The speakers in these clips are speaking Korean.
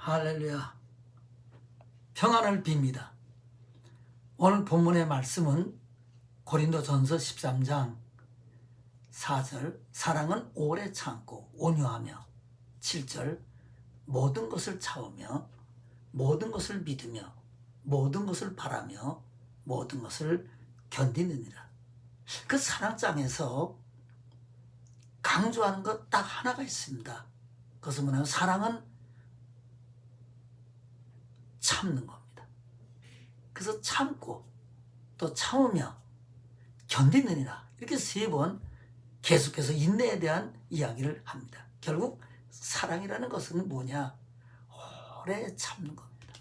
할렐루야. 평안을 빕니다. 오늘 본문의 말씀은 고린도전서 13장 4절 사랑은 오래 참고 온유하며 7절 모든 것을 참으며 모든 것을 믿으며 모든 것을 바라며 모든 것을 견디느니라. 그 사랑장에서 강조하는 것 딱 하나가 있습니다. 그것은 뭐냐면 사랑은 참는 겁니다. 그래서 참고 또 참으며 견디느니라. 이렇게 세 번 계속해서 인내에 대한 이야기를 합니다. 결국 사랑이라는 것은 뭐냐? 오래 참는 겁니다.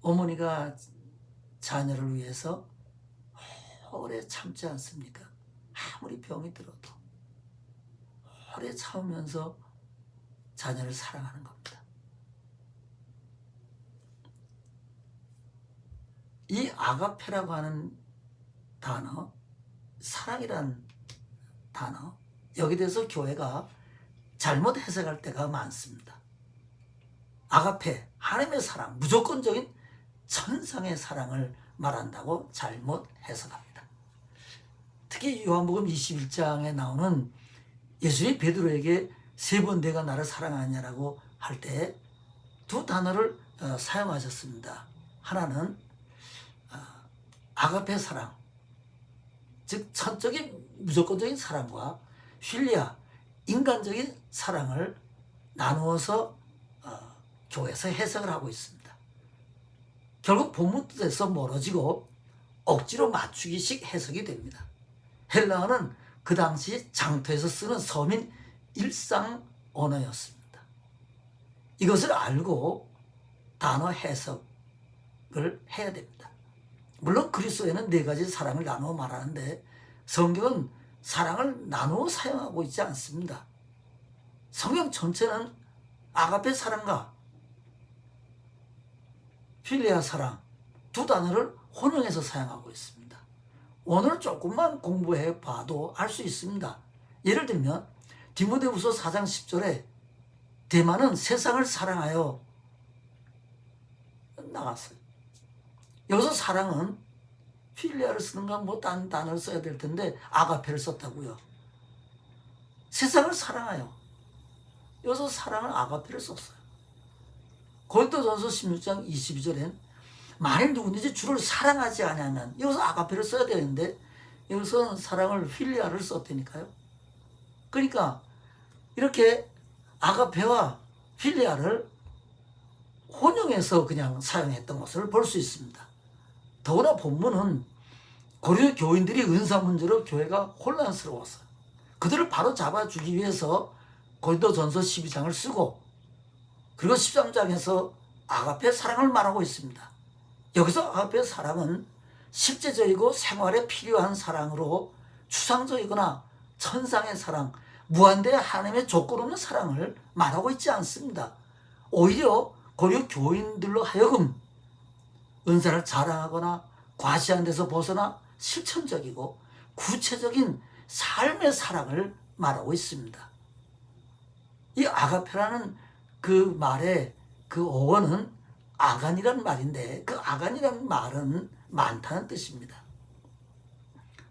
어머니가 자녀를 위해서 오래 참지 않습니까? 아무리 병이 들어도 오래 참으면서 자녀를 사랑하는 겁니다. 이 아가페라고 하는 단어, 사랑이라는 단어, 여기 대해서 교회가 잘못 해석할 때가 많습니다. 아가페, 하나님의 사랑, 무조건적인 천상의 사랑을 말한다고 잘못 해석합니다. 특히 요한복음 21장에 나오는 예수님이 베드로에게 세 번 내가 나를 사랑하냐라고 할 때 두 단어를 사용하셨습니다. 하나는 아가페 사랑, 즉 천적인 무조건적인 사랑과 필리아, 인간적인 사랑을 나누어서 교회에서 해석을 하고 있습니다. 결국 본문 뜻에서 멀어지고 억지로 맞추기식 해석이 됩니다. 헬라어는 그 당시 장터에서 쓰는 서민 일상 언어였습니다. 이것을 알고 단어 해석을 해야 됩니다. 물론 그리스도에는 네 가지 사랑을 나누어 말하는데 성경은 사랑을 나누어 사용하고 있지 않습니다. 성경 전체는 아가페 사랑과 필리아 사랑 두 단어를 혼용해서 사용하고 있습니다. 오늘 조금만 공부해 봐도 알 수 있습니다. 예를 들면 디모데후서 4장 10절에 대만은 세상을 사랑하여 나갔어요. 여기서 사랑은 필리아를 쓰는가 뭐 딴 단어를 써야 될 텐데 아가페를 썼다고요. 세상을 사랑하여. 여기서 사랑은 아가페를 썼어요. 고린도전서 16장 22절엔 만일 누구든지 주를 사랑하지 않으면 여기서 아가페를 써야 되는데 여기서 사랑을 필리아를 썼다니까요. 그러니까 이렇게 아가페와 필리아를 혼용해서 그냥 사용했던 것을 볼 수 있습니다. 더구나 본문은 고린도 교인들이 은사 문제로 교회가 혼란스러웠어요. 그들을 바로 잡아주기 위해서 고린도전서 12장을 쓰고 그리고 13장에서 아가페 사랑을 말하고 있습니다. 여기서 아가페 사랑은 실제적이고 생활에 필요한 사랑으로 추상적이거나 천상의 사랑, 무한대의 하나님의 조건 없는 사랑을 말하고 있지 않습니다. 오히려 고려 교인들로 하여금 은사를 자랑하거나 과시한 데서 벗어나 실천적이고 구체적인 삶의 사랑을 말하고 있습니다. 이 아가페라는 그 말의 그 어원은 아간이란 말인데 그 아간이란 말은 많다는 뜻입니다.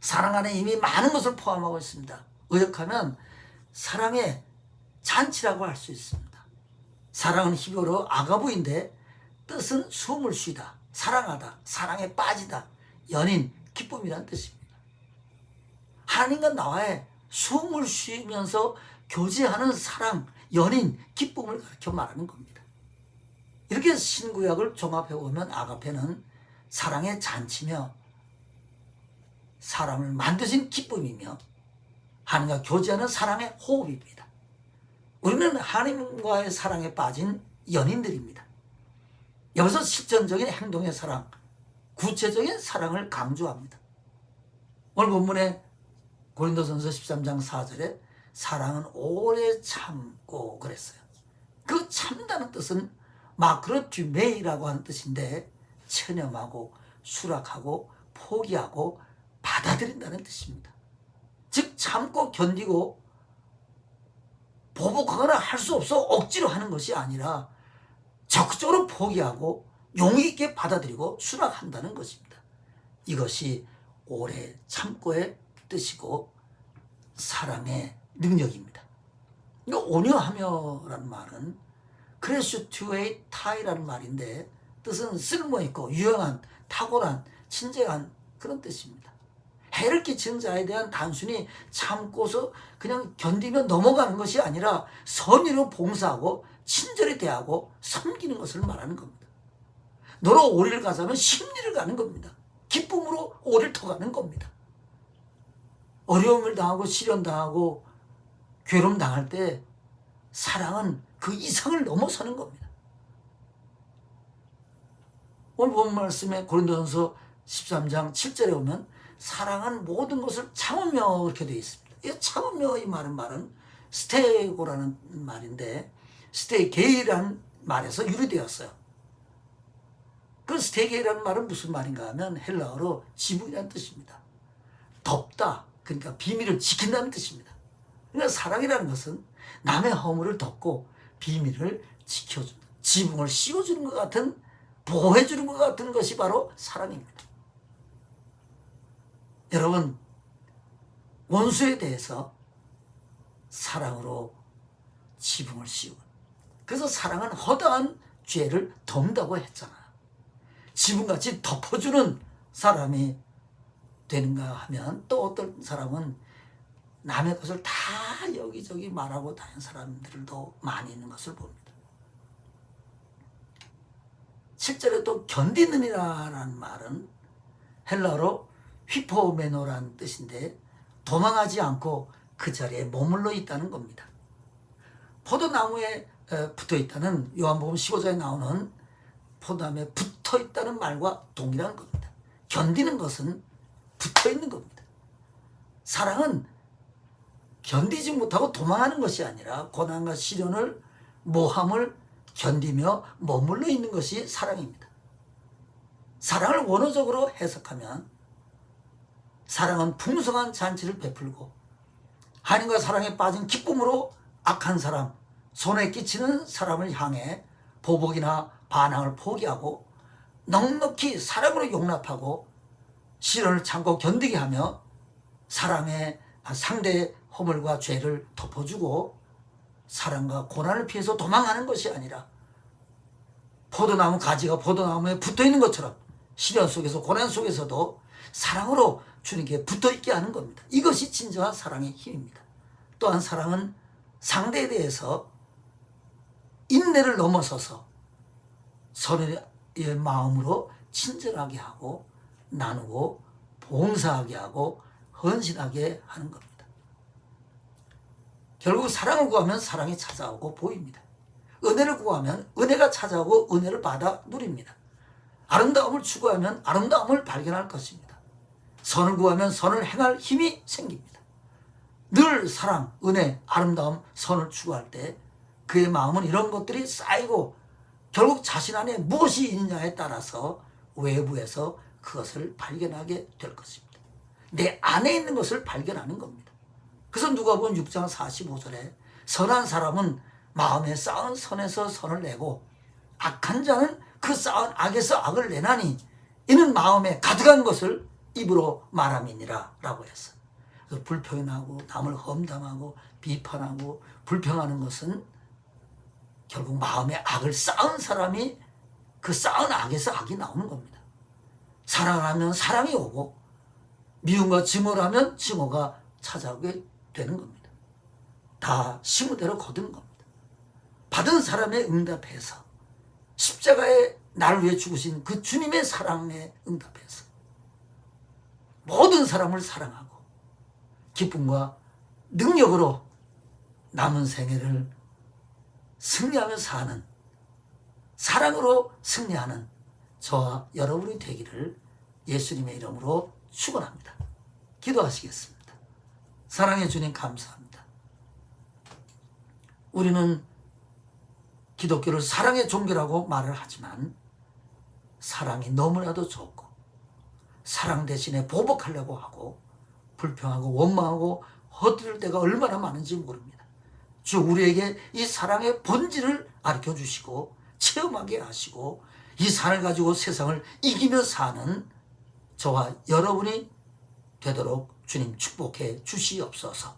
사랑 안에 이미 많은 것을 포함하고 있습니다. 의역하면 사랑의 잔치라고 할 수 있습니다. 사랑은 히브리어로 아가부인데 뜻은 숨을 쉬다, 사랑하다, 사랑에 빠지다, 연인, 기쁨이란 뜻입니다. 하나님과 나와의 숨을 쉬면서 교제하는 사랑, 연인, 기쁨을 가르쳐 말하는 겁니다. 이렇게 신구약을 종합해보면 아가페는 사랑의 잔치며 사람을 만드신 기쁨이며 하나님과 교제하는 사랑의 호흡입니다. 우리는 하나님과의 사랑에 빠진 연인들입니다. 여기서 실전적인 행동의 사랑, 구체적인 사랑을 강조합니다. 오늘 본문에 고린도전서 13장 4절에 사랑은 오래 참고 그랬어요. 그 참다는 뜻은 마크로튜메이라고 하는 뜻인데 체념하고 수락하고 포기하고 받아들인다는 뜻입니다. 즉 참고 견디고 보복하거나 할 수 없어 억지로 하는 것이 아니라 적극적으로 포기하고 용기 있게 받아들이고 수락한다는 것입니다. 이것이 오래 참고의 뜻이고 사랑의 능력입니다. 온유하며라는 말은 그레슈튜에이 타이라는 말인데 뜻은 쓸모있고 유용한, 탁월한, 친절한 그런 뜻입니다. 해를 끼치는 자에 대한 단순히 참고서 그냥 견디며 넘어가는 것이 아니라 선의로 봉사하고 친절히 대하고 섬기는 것을 말하는 겁니다. 너로 오리를 가자면 심리를 가는 겁니다. 기쁨으로 오리를 터가는 겁니다. 어려움을 당하고 시련 당하고 괴로움 당할 때 사랑은 그 이상을 넘어서는 겁니다. 오늘 본 말씀에 고린도전서 13장 7절에 보면 사랑은 모든 것을 참으며 이렇게 되어 있습니다. 이 참으며 이 말은 스테고라는 말인데 스테게이라는 말에서 유래되었어요. 그 스테게이라는 말은 무슨 말인가 하면 헬라어로 지붕이라는 뜻입니다. 덮다, 그러니까 비밀을 지킨다는 뜻입니다. 그러니까 사랑이라는 것은 남의 허물을 덮고 비밀을 지켜준다. 지붕을 씌워주는 것 같은, 보호해주는 것 같은 것이 바로 사랑입니다. 여러분, 원수에 대해서 사랑으로 지붕을 씌우고, 그래서 사랑은 허다한 죄를 덮는다고 했잖아요. 지붕같이 덮어주는 사람이 되는가 하면 또 어떤 사람은 남의 것을 다 여기저기 말하고 다니는 사람들도 많이 있는 것을 봅니다. 7절에 또 견디느니라는 말은 헬라어로 휘포메노라는 뜻인데 도망하지 않고 그 자리에 머물러 있다는 겁니다. 포도나무에 붙어 있다는 요한복음 15장에 나오는 포도나무에 붙어 있다는 말과 동일한 겁니다. 견디는 것은 붙어 있는 겁니다. 사랑은 견디지 못하고 도망하는 것이 아니라 고난과 시련을, 모함을 견디며 머물러 있는 것이 사랑입니다. 사랑을 원어적으로 해석하면 사랑은 풍성한 잔치를 베풀고 하나님과 사랑에 빠진 기쁨으로 악한 사람, 손에 끼치는 사람을 향해 보복이나 반항을 포기하고 넉넉히 사랑으로 용납하고 시련을 참고 견디게 하며 사랑의 상대의 허물과 죄를 덮어주고 사랑과 고난을 피해서 도망하는 것이 아니라 포도나무 가지가 포도나무에 붙어있는 것처럼 시련 속에서 고난 속에서도 사랑으로 주님께 붙어있게 하는 겁니다. 이것이 진정한 사랑의 힘입니다. 또한 사랑은 상대에 대해서 인내를 넘어서서 서로의 마음으로 친절하게 하고 나누고 봉사하게 하고 헌신하게 하는 겁니다. 결국 사랑을 구하면 사랑이 찾아오고 보입니다. 은혜를 구하면 은혜가 찾아오고 은혜를 받아 누립니다. 아름다움을 추구하면 아름다움을 발견할 것입니다. 선을 구하면 선을 행할 힘이 생깁니다. 늘 사랑, 은혜, 아름다움, 선을 추구할 때 그의 마음은 이런 것들이 쌓이고 결국 자신 안에 무엇이 있느냐에 따라서 외부에서 그것을 발견하게 될 것입니다. 내 안에 있는 것을 발견하는 겁니다. 그래서 누가복음 6장 45절에 선한 사람은 마음에 쌓은 선에서 선을 내고 악한 자는 그 쌓은 악에서 악을 내나니 이는 마음에 가득한 것을 입으로 말함이니라 라고 했어요. 불평하고 남을 험담하고 비판하고 불평하는 것은 결국 마음에 악을 쌓은 사람이 그 쌓은 악에서 악이 나오는 겁니다. 사랑을 하면 사랑이 오고 미움과 증오를 하면 증오가 찾아오게 되는 겁니다. 다 심으대로 거두는 겁니다. 받은 사람의 응답해서 십자가에 나를 위해 죽으신 그 주님의 사랑에 응답해서 모든 사람을 사랑하고 기쁨과 능력으로 남은 생애를 승리하며 사는, 사랑으로 승리하는 저와 여러분이 되기를 예수님의 이름으로 축원합니다. 기도하시겠습니다. 사랑해 주님 감사합니다. 우리는 기독교를 사랑의 종교라고 말을 하지만 사랑이 너무나도 좋고 사랑 대신에 보복하려고 하고 불평하고 원망하고 허들 때가 얼마나 많은지 모릅니다. 주 우리에게 이 사랑의 본질을 가르쳐 주시고 체험하게 하시고 이 산을 가지고 세상을 이기며 사는 저와 여러분이 되도록 주님 축복해 주시옵소서.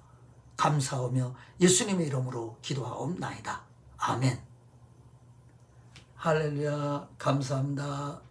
감사하며 예수님의 이름으로 기도하옵나이다. 아멘. 할렐루야. 감사합니다.